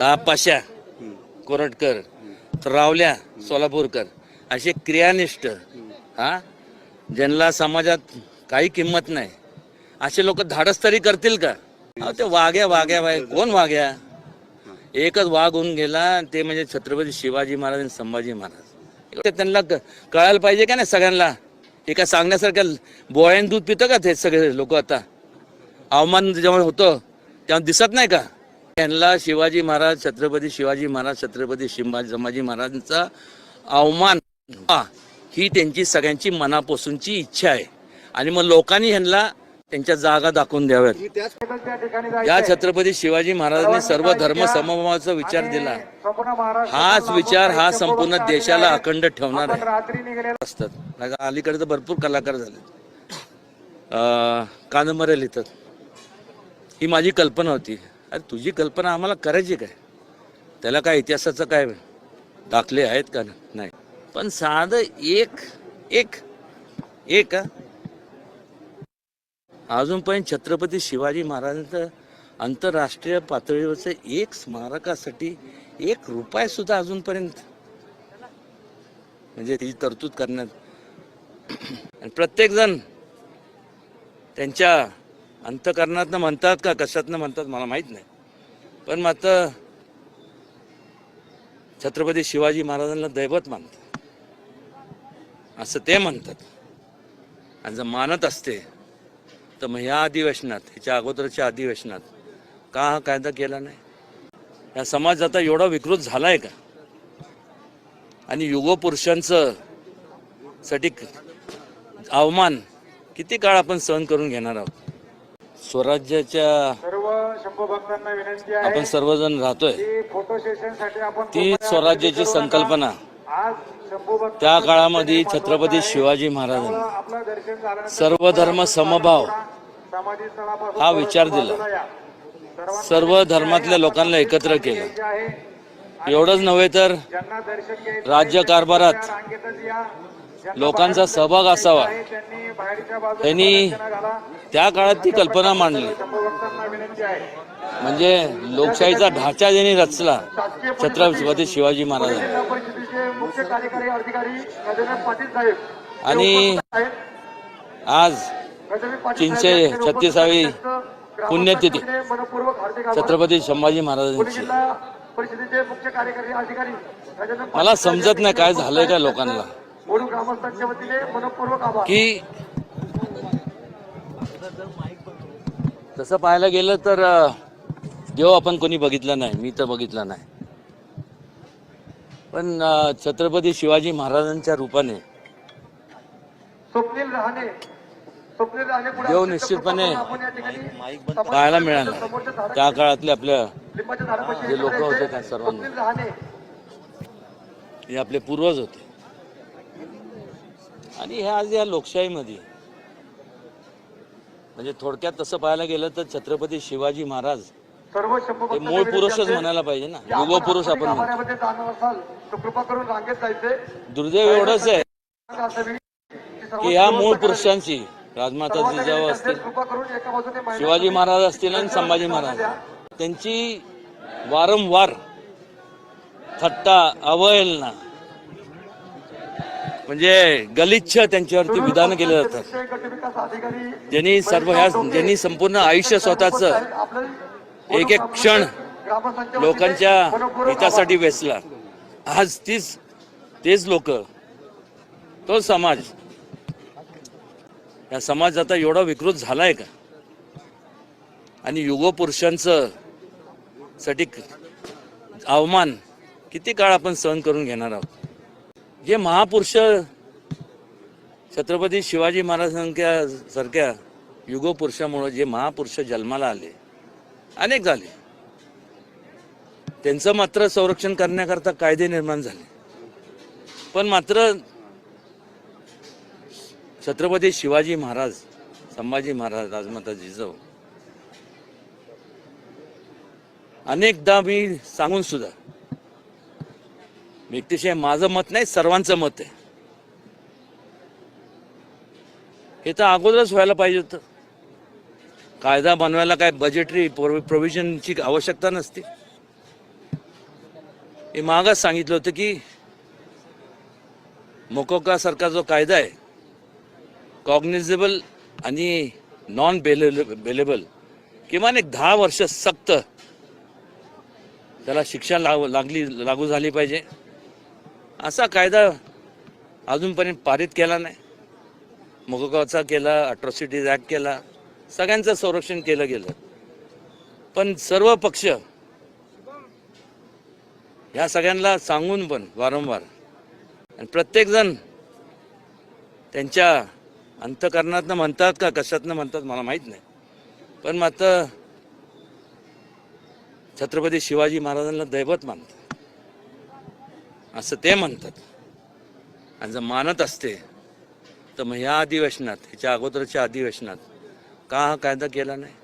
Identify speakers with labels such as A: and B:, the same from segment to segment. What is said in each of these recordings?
A: पाशा कोरटकर, रावल्या सोलापूरकर असे क्रियानिष्ठ ज्यांना समाजात काही किंमत नाही असे लोक धाडस तरी करतील का? ते वाघ्या बाय कोण वाघ्या? एकच वाघ होऊन गेला, ते म्हणजे छत्रपती शिवाजी महाराज आणि संभाजी महाराज. त्यांना कळायला पाहिजे का नाही सगळ्यांना? एका सांगण्यासारख्या बोळ्यान दूध पितं का ते सगळे लोक? आता अवमान जेव्हा होतं तेव्हा दिसत नाही का त्यांना? शिवाजी महाराज, छत्रपती शिवाजी महाराज, छत्रपती संभाजी महाराजांचा अवमान ही त्यांची सगळ्यांची मनापासूनची इच्छा आहे. आणि मग लोकांनी ह्यांना त्यांच्या जागा दाखवून द्याव्यात. या छत्रपती शिवाजी महाराजांनी सर्व धर्म समभावाचा विचार दिला. हाच विचार हा संपूर्ण देशाला अखंड ठेवणार आहे. असतात अलीकडे तर भरपूर कलाकार झाले, कादंबऱ्या लिहितात. ही माझी कल्पना होती. अरे तुझी कल्पना आम्हाला करायची काय? त्याला काय इतिहासाचं काय दाखले आहेत का? नाही. पण साधं एक अजूनपर्यंत छत्रपती शिवाजी महाराजांचं आंतरराष्ट्रीय पातळीवरचं एक स्मारकासाठी ₹1 सुद्धा अजूनपर्यंत म्हणजे ती तरतूद करण्यात. आणि प्रत्येक जण त्यांच्या अंतःकरणातनं म्हणतात का कशातनं म्हणतात मला माहीत नाही, पण मात्र छत्रपती शिवाजी महाराजांना दैवत मानतात असं ते म्हणतात. आणि जर मानत असते तर मग ह्या अधिवेशनात, ह्याच्या अगोदरच्या अधिवेशनात का हा कायदा केला नाही? या समाज आता एवढा विकृत झालाय का? आणि युगपुरुषांचं साठी अवमान किती काळ आपण सहन करून घेणार आहोत? स्वराज्याच्या आपण सर्वजण राहतोय, ती स्वराज्याची संकल्पना त्या काळामध्ये छत्रपती शिवाजी महाराजांनी सर्व धर्म समभाव हा विचार दिला. सर्व धर्मातल्या लोकांना एकत्र केलं. एवढंच नव्हे तर राज्यकारभारात लोकांचा सहभाग असावा, त्यांनी त्या काळात ती कल्पना मांडली. म्हणजे लोकशाहीचा ढाचा ज्यांनी रचला छत्रपती शिवाजी महाराजांनी. आणि आज 336वी पुण्यतिथी छत्रपती संभाजी महाराजांची. मला समजत नाही काय झालंय का लोकांना, की तसं पाहायला गेलं तर देव आपण कोणी बघितला नाही, मी तर बघितला नाही. पण छत्रपती शिवाजी महाराजांच्या रूपाने देव निश्चितपणे पाहायला मिळाला. त्या काळातले आपल्या जे लोक होते त्या सर्वांना, हे आपले पूर्वज होते. आणि हे आज या लोकशाहीमध्ये म्हणजे थोडक्यात तसं पाहायला गेलं तर छत्रपती शिवाजी महाराज हे मूळ पुरुषच म्हणायला पाहिजे ना, युग पुरुष आपण म्हणतो. दुर्दैव एवढंच आहे की ह्या मूळ पुरुषांची, राजमाता जिजाऊ असतील, शिवाजी महाराज असतील आणि संभाजी महाराज, त्यांची वारंवार थट्टा, अवहेलना म्हणजे गलिच्छ त्यांच्यावरती विधान केले जातात. ज्यांनी संपूर्ण आयुष्य स्वतःच एक एक क्षण लोकांच्या हितासाठी वेचला. आज तेच लोक, तो समाज, या समाज आता एवढा विकृत झालाय का? आणि युगपुरुषांचं साठी अवमान किती काळ आपण सहन करून घेणार आहोत? जे महापुरुष छत्रपती शिवाजी महाराजांसारख्या युगपुरुषामुळे जे महापुरुष जन्माला आले, अनेक झाले, त्यांचं मात्र संरक्षण करण्याकरता कायदे निर्माण झाले. पण मात्र छत्रपती शिवाजी महाराज, संभाजी महाराज, राजमाता जिजाऊ, अनेकदा मी सांगून सुद्धा, व्यक्तिशः माझं मत नाही, सर्वांचं मत आहे, हे तर अगोदरच व्हायला पाहिजे होतं. कायदा बनवायला काय बजेटरी प्रोव्हिजनची आवश्यकता नसते. मी मागच सांगितलं होतं की मोकोका सारखा जो कायदा आहे, कॉग्निझेबल आणि नॉन बेलेबल, किमान एक 10 वर्ष सक्त त्याला शिक्षा लागू झाली पाहिजे. असा कायदा अजूनपर्यंत पारित केला नाही. मोकोकाचा केला, अट्रॉसिटीज ॲक्ट केला, सगळ्यांचं संरक्षण केलं गेलं. पण सर्व पक्ष ह्या सगळ्यांना सांगून पण वारंवार आणि प्रत्येकजण त्यांच्या अंतःकरणातनं म्हणतात का कशातनं म्हणतात मला माहीत नाही, पण मात्र छत्रपती शिवाजी महाराजांना दैवत मानतात असं ते म्हणतात. आणि जर मानत असते तर मग ह्या अधिवेशनात, ह्याच्या अगोदरच्या अधिवेशनात का हा कायदा केला नाही?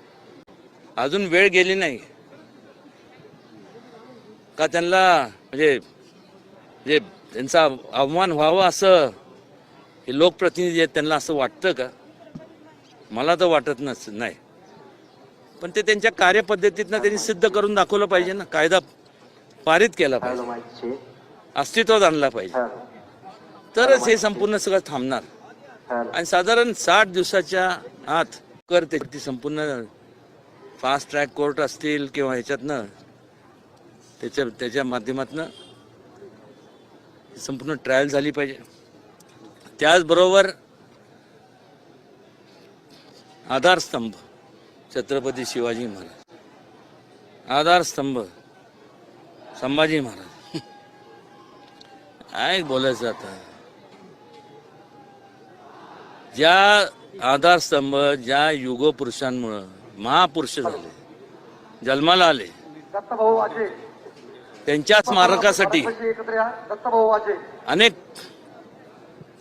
A: अजून वेळ गेली नाही का? त्यांना म्हणजे जे त्यांचा अवमान व्हावं असं हे लोकप्रतिनिधी आहेत त्यांना असं वाटतं का? मला तर वाटत नाही. पण ते त्यांच्या कार्यपद्धतीतनं त्यांनी सिद्ध करून दाखवलं पाहिजे ना. कायदा पारित केला पाहिजे, अस्तित्वात आणला पाहिजे, तरच हे संपूर्ण सगळं थांबणार. आणि साधारण 60 दिवसाच्या आत ती संपूर्ण फास्ट ट्रॅक कोर्ट असतील किंवा ह्याच्यातनं त्याच्या माध्यमातून संपूर्ण ट्रायल झाली पाहिजे. त्याचबरोबर आधारस्तंभ छत्रपती शिवाजी महाराज, आधारस्तंभ संभाजी महाराज. काय बोलायचं आता? ज्या आधारस्तंभ, ज्या युगपुरुषांमुळं महापुरुष झाले, जन्माला आले, त्यांच्या स्मारकासाठी अनेक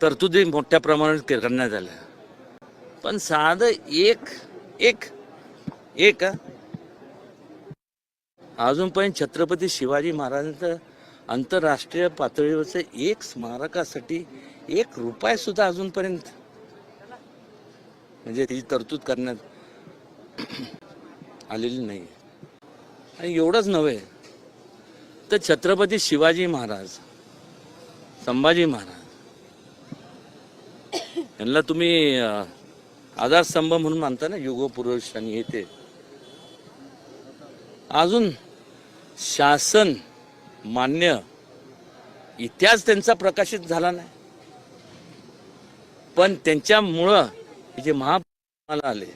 A: तरतुदी मोठ्या प्रमाणात करण्यात आल्या. पण साधं एक अजूनपर्यंत छत्रपती शिवाजी महाराजांचं आंतरराष्ट्रीय पातळीवरचं एक स्मारकासाठी ₹1 सुद्धा अजूनपर्यंत म्हणजे ती तरतूद करण्यात आलेली नाही. आणि एवढंच नव्हे तर छत्रपती शिवाजी महाराज, संभाजी महाराज यांना तुम्ही आधारस्तंभ म्हणून मानता ना, युगपुरुष आणि हे ते. अजून शासन मान्य इतिहास त्यांचा प्रकाशित झाला नाही. पण त्यांच्यामुळं जे महापुरुष आले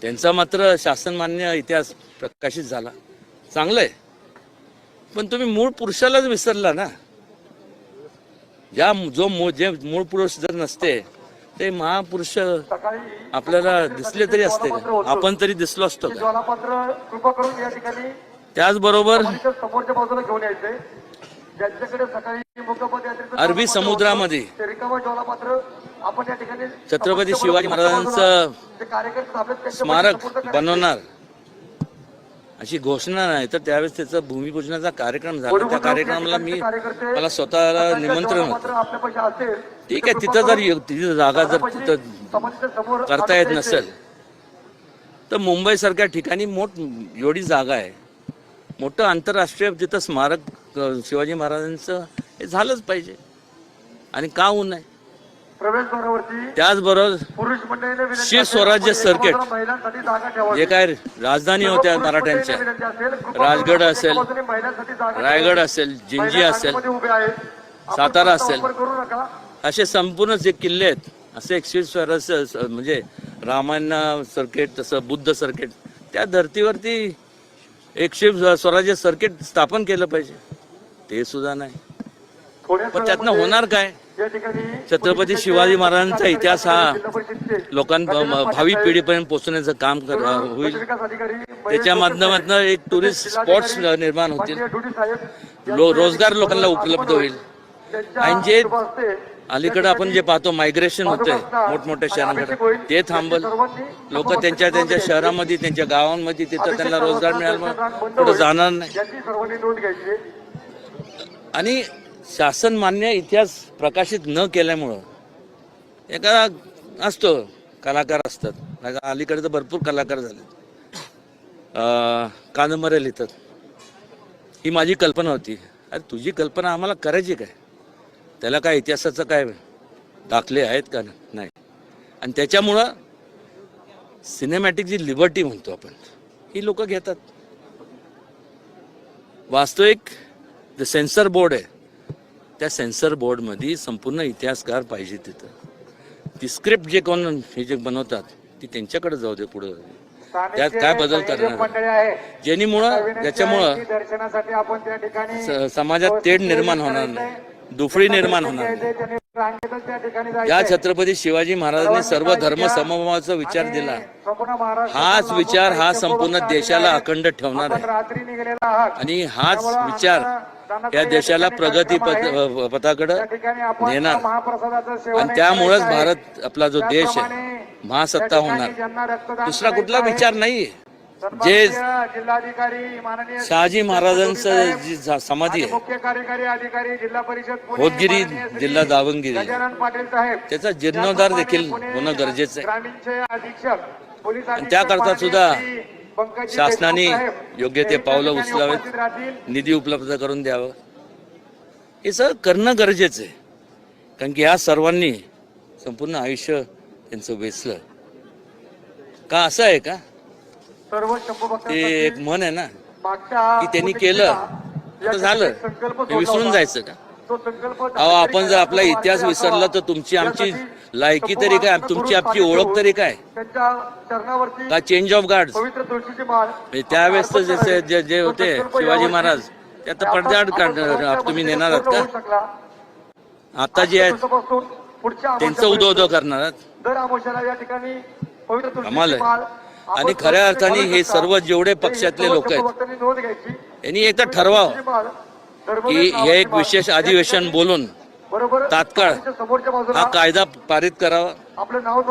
A: त्यांचा मात्र शासनमान्य इतिहास प्रकाशित झाला. चांगलं आहे. पण तुम्ही मूळ पुरुषालाच विसरला ना. जे मूळ पुरुष जर नसते ते महापुरुष आपल्याला दिसले तरी असते का? आपण तरी दिसलो असतो का? त्याचबरोबर अरबी समुद्रामध्ये छत्रपती शिवाजी महाराजांचं स्मारक बनवणार अशी घोषणा नाही, तर त्यावेळेस त्याचा भूमिपूजनाचा कार्यक्रम झाला. त्या कार्यक्रमाला मला स्वतःला निमंत्रण होतं. ठीक आहे, तिथं जर तिथं जागा जर तिथं करता येत नसेल तर मुंबईसारख्या ठिकाणी एवढी जागा आहे, मोठं आंतरराष्ट्रीय तिथं स्मारक शिवाजी महाराजांचं हे झालंच पाहिजे. आणि का होऊ नये? त्याचबरोबर श्री स्वराज्य सर्किट, जे काय राजधानी होत्या मराठ्यांच्या, राजगड असेल, रायगड असेल, जिंजी असेल, सातारा असेल, असे संपूर्ण जे किल्ले आहेत, असे एक श्री स्वराज्य म्हणजे रामायण सर्किट, तसं बुद्ध सर्किट, त्या धर्तीवरती एक श्री स्वराज्य सर्किट स्थापन केलं पाहिजे. ते सुद्धा नाही. पण त्यातनं होणार काय? छत्रपती शिवाजी महाराजांचा इतिहास हा भावी पिढीपर्यंत पोहोचण्याचं काम होईल. त्याच्या माध्यमातून एक टुरिस्ट स्पॉट्स निर्माण होतील, रोजगार लोकांना उपलब्ध होईल. आणि जे अलीकडे आपण जे पाहतो मायग्रेशन होतंय मोठमोठ्या शहरांकडे, ते थांबल. लोक त्यांच्या शहरामध्ये, त्यांच्या गावांमध्ये तिथं त्यांना रोजगार मिळाला, पुढे जाणार नाही. आणि शासन मान्य इतिहास प्रकाशित न केल्यामुळं एका असतो, कलाकार असतात, अलीकडे तर भरपूर कलाकार झाले, कादंबऱ्या लिहितात, ही माझी कल्पना होती. अरे तुझी कल्पना आम्हाला करायची काय? त्याला काय इतिहासाचं काय दाखले आहेत का? नाही. आणि त्याच्यामुळं सिनेमॅटिक जी लिबर्टी म्हणतो आपण, ही लोक घेतात. वास्तविक जे सेन्सर बोर्ड आहे, त्या सेन्सर बोर्डमध्ये संपूर्ण इतिहासकार पाहिजे. तिथं ती स्क्रिप्ट जे कोण हे जे बनवतात ती त्यांच्याकडे जाऊ दे. पुढं त्यात काय बदल करणार ज्याच्यामुळं समाजात तेढ निर्माण होणार नाही, दुफळी निर्माण होणार नाही. या छत्रपती शिवाजी महाराजांनी सर्व धर्म समभावाचा विचार दिला. हाच विचार हा संपूर्ण देशाला अखंड ठेवणार आहे आणि हाच विचार या देशाला प्रगती पथाकडे नेणार. आणि त्यामुळेच भारत आपला जो देश आहे महासत्ता होणार. दुसरा कुठला विचार नाही. जे शहाजी महाराजांचं जी समाधी आहे होतगिरी जिल्हा दावणगिरी, त्याचा जीर्णोद्धार देखील होणं गरजेचं आहे. आणि त्याकरता सुद्धा शासनाने योग्य ते पावलं उचलावेत, निधी उपलब्ध करून द्यावं. हे सगळं करणं गरजेचं आहे. कारण की ह्या सर्वांनी संपूर्ण आयुष्य त्यांचं वेचलं. का असं आहे का? ते एक म्हण आहे ना की त्यांनी केलं तर झालं, विसरून जायचं का? अहो आपण जर आपला इतिहास विसरला तर तुमची आमची लायकी तरी काय, तुमची आमची ओळख तरी काय? का चेंज ऑफ गार्ड त्यावेळेस तर जे होते शिवाजी महाराज त्यात पडद्याआड तुम्ही नेणार आहात का? आता जे आहेत त्यांचं उदो करणार आहात? कमाल आहे. आणि खऱ्या अर्थाने हे सर्व जेवढे पक्षातले लोक आहेत यांनी एकदा ठरवावं की हे एक विशेष अधिवेशन बोलून तात्काळ हा कायदा पारित करावा,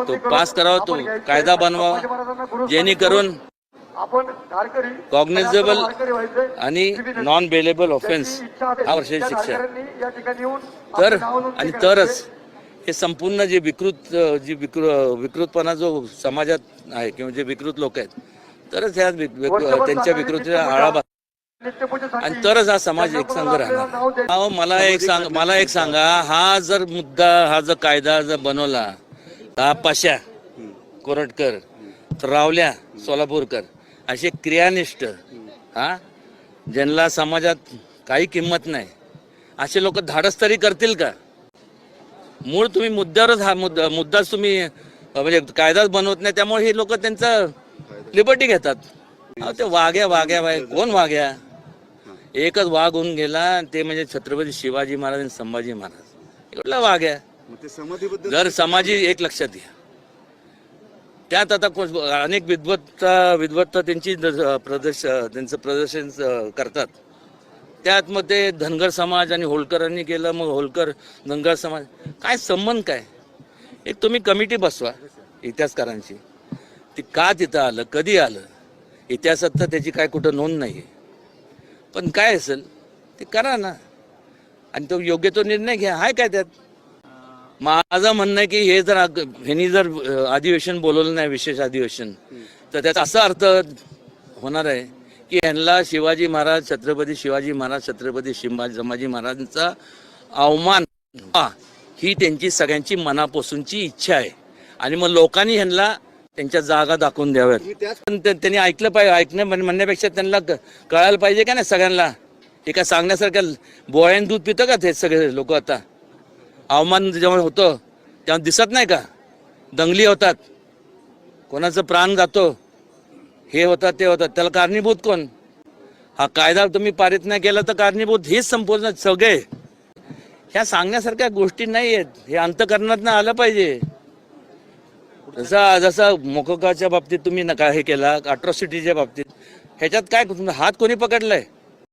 A: तो पास करावा, तो कायदा बनवावा, जेणेकरून कॉग्निझेबल आणि नॉन बेलेबल ऑफेन्स 10 वर्षाची शिक्षा तरच हे संपूर्ण जे विकृतपणा जो समाजात आहे किंवा जे विकृत लोक आहेत तरच ह्या त्यांच्या विकृतीला आळा आणि तरच हा समाज एकसंघ राहणार. मला एक सांगा, हा जर मुद्दा, हा जर कायदा जर बनवला, हा पाशा कोरटकर, रावल्या सोलापूरकर असे क्रियानिष्ठ, हा ज्यांना समाजात काही किंमत नाही, असे लोक धाडस तरी करतील का? मूळ तुम्ही मुद्द्यावरच हा मुद्दाच तुम्ही म्हणजे कायदाच बनवत नाही, त्यामुळे हे लोक त्यांचं लिबर्टी घेतात. ते वाघ्या कोण वाघ्या? एकच वाघ होऊन गेला, ते म्हणजे छत्रपती शिवाजी महाराज आणि संभाजी महाराज. कुठला वाघ्या? जर समाजी एक लक्षात घ्या, त्यात आता अनेक विद्वत्ता त्यांची त्यांचं प्रदर्शन करतात. त्यात मग ते धनगर समाज आणि होळकरांनी केलं, मग होळकर धनगर समाज काय संबंध काय? एक तुम्ही कमिटी बसवा इतिहासकारांची, ती का तिथं आलं, कधी आलं, इतिहासात तर त्याची काय कुठं नोंद नाही आहे, पण काय असेल ते करा ना आणि तो योग्य तो निर्णय घ्या. हाय काय त्यात? माझं म्हणणं आहे की हे जर ह्यांनी जर अधिवेशन बोलवलं नाही, विशेष अधिवेशन, तर त्याचा असा अर्थ होणार आहे की ह्यांना शिवाजी महाराज, छत्रपती शिवाजी महाराज, छत्रपती संभाजी महाराजांचा अवमान ही त्यांची सगळ्यांची मनापासूनची इच्छा आहे. आणि मग लोकांनी ह्यांना त्यांच्या जागा दाखवून द्याव्यात. पण त्यांनी ऐकलं पाहिजे, म्हणण्यापेक्षा त्यांना कळायला पाहिजे का नाही सगळ्यांना. हे काय सांगण्यासारखं बोळ्यान दूध पितं का ते सगळे लोक? आता अवमान जेव्हा होतं तेव्हा दिसत नाही का? दंगली होतात, कोणाचं प्राण जातो, हे होतात ते होतात, त्याला कारणीभूत कोण? हा कायदा तुम्ही पारित नाही केला तर कारणीभूत हेच संपूर्ण सगळे. ह्या सांगण्यासारख्या गोष्टी नाही आहेत, हे अंतःकरणातनं आलं पाहिजे. जसं मोकोकाच्या बाबतीत तुम्ही हे केला, अट्रॉसिटीच्या बाबतीत, ह्याच्यात काय हात कोणी पकडलाय?